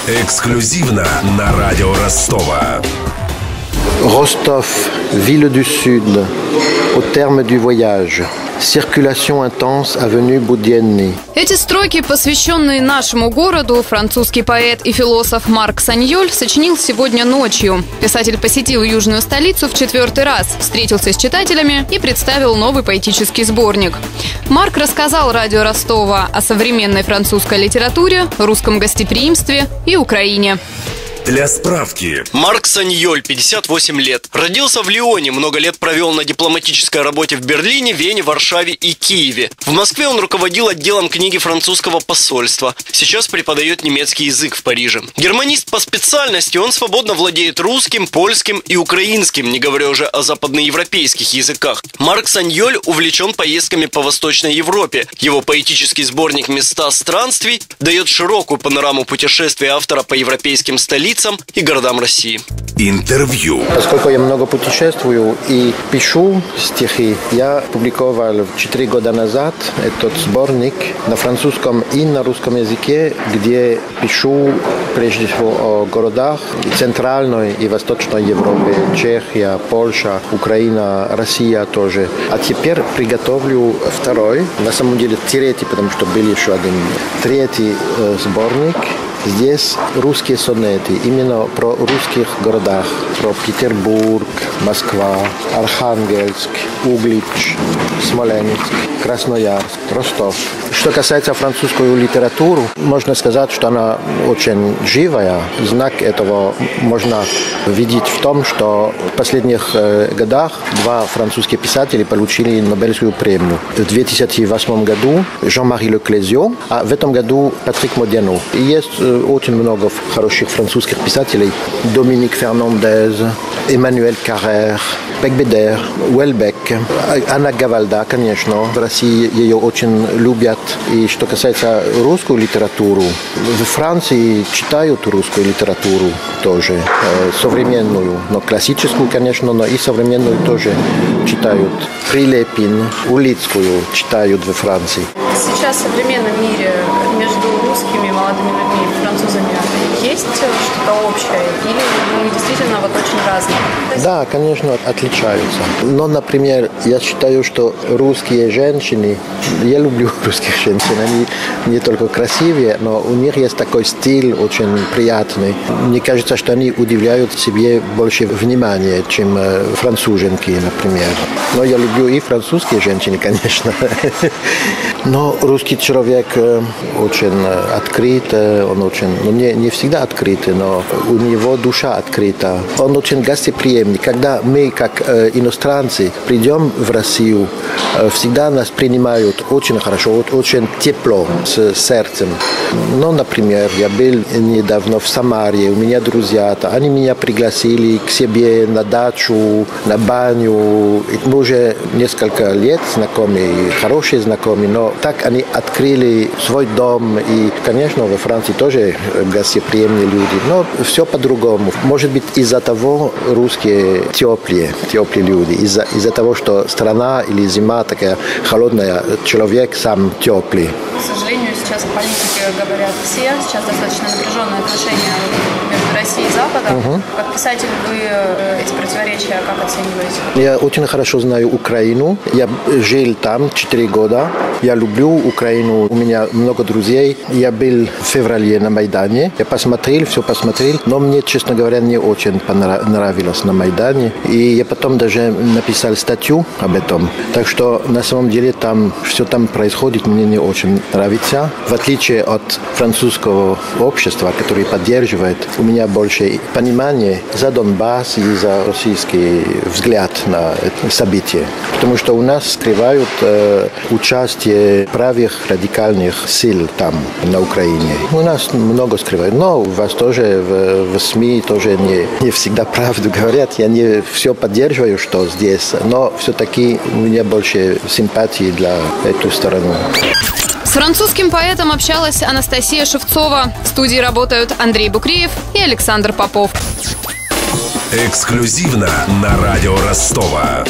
Эксклюзивно на радио Ростова. Rostov, ville du Sud, au terme du voyage. Circulation intense, avenue Boudhenny. Эти строки, посвященные нашему городу, французский поэт и философ Марк Саньоль сочинил сегодня ночью. Писатель посетил южную столицу в 4-й раз, встретился с читателями и представил новый поэтический сборник. Марк рассказал радио Ростова о современной французской литературе, русском гостеприимстве и Украине. Для справки. Марк Саньоль, 58 лет. Родился в Лионе, много лет провел на дипломатической работе в Берлине, Вене, Варшаве и Киеве. В Москве он руководил отделом книги французского посольства. Сейчас преподает немецкий язык в Париже. Германист по специальности, он свободно владеет русским, польским и украинским, не говоря уже о западноевропейских языках. Марк Саньоль увлечен поездками по Восточной Европе. Его поэтический сборник «Места странствий» дает широкую панораму путешествий автора по европейским столицам и городам России. Интервью. Поскольку я много путешествую и пишу стихи, я публиковал 4 года назад этот сборник на французском и на русском языке, где пишу прежде всего о городах Центральной и Восточной Европы, Чехия, Польша, Украина, Россия тоже. А теперь приготовлю второй, на самом деле третий, потому что был еще один. Третий сборник. Здесь русские сонеты, именно про русских городах, про Петербург, Москва, Архангельск, Углич, Смоленск, Красноярск, Ростов. Что касается французской литературы, можно сказать, что она очень живая. Знак этого можно видеть в том, что в последних годах 2 французских писателя получили Нобелевскую премию. В 2008 году Жан-Мари Леклезио, а в этом году Патрик Модено. И есть очень много хороших французских писателей. Доминик Фернандез, Эммануэль Каррер, Бекбедер, Уэльбек, Анна Гавальда, конечно. В России ее очень любят. И что касается русской литературы, в Франции читают русскую литературу тоже, современную, но классическую, конечно, но и современную тоже читают. Прилепин, Улицкую читают во Франции. Сейчас в современном мире между русскими молодыми людьми и французами есть что-то общее? Или мы действительно вот очень разные? Да, конечно, отличаются. Но, например, я считаю, что русские женщины, я люблю русских женщин, они не только красивые, но у них есть такой стиль очень приятный. Мне кажется, что они удивляют себе больше внимания, чем француженки, например. Но я люблю и французские женщины, конечно. Но русский человек очень открыт, он очень, не всегда открытый, но у него душа открыта. Он очень гостеприимный. Когда мы, как иностранцы, придем в Россию, всегда нас принимают очень хорошо, очень тепло, с сердцем. Ну, например, я был недавно в Самаре, у меня друзья, они меня пригласили к себе на дачу, на баню. Мы уже несколько лет знакомы, хорошие знакомые, но так они открыли свой дом. И, конечно, во Франции тоже гостеприимные люди, но все по-другому. Может быть, из-за того русские теплые люди, из-за того, что страна или зима такая холодная, человек сам теплый. К сожалению, сейчас в политике говорят все, сейчас достаточно напряженные отношения между Россией и Западом. Как писатель вы эти противоречия как оцениваете? Я очень хорошо знаю Украину. Я жил там 4 года. Я люблю Украину. У меня много друзей. Я был в феврале на Майдане. Я все посмотрел, но мне, честно говоря, не очень понравилось на Майдане. И я потом даже написал статью об этом. Так что, на самом деле, все там происходит, мне не очень нравится. В отличие от французского общества, которое поддерживает, у меня больше понимания за Донбасс и за российский взгляд на это событие. Потому что у нас скрывают участие правых радикальных сил там, на Украине. У нас много скрывают. Но у вас тоже в СМИ тоже не всегда правду говорят. Я не все поддерживаю, что здесь. Но все-таки у меня больше симпатии для эту сторону. С французским поэтом общалась Анастасия Шевцова. В студии работают Андрей Букреев и Александр Попов. Эксклюзивно на радио Ростова.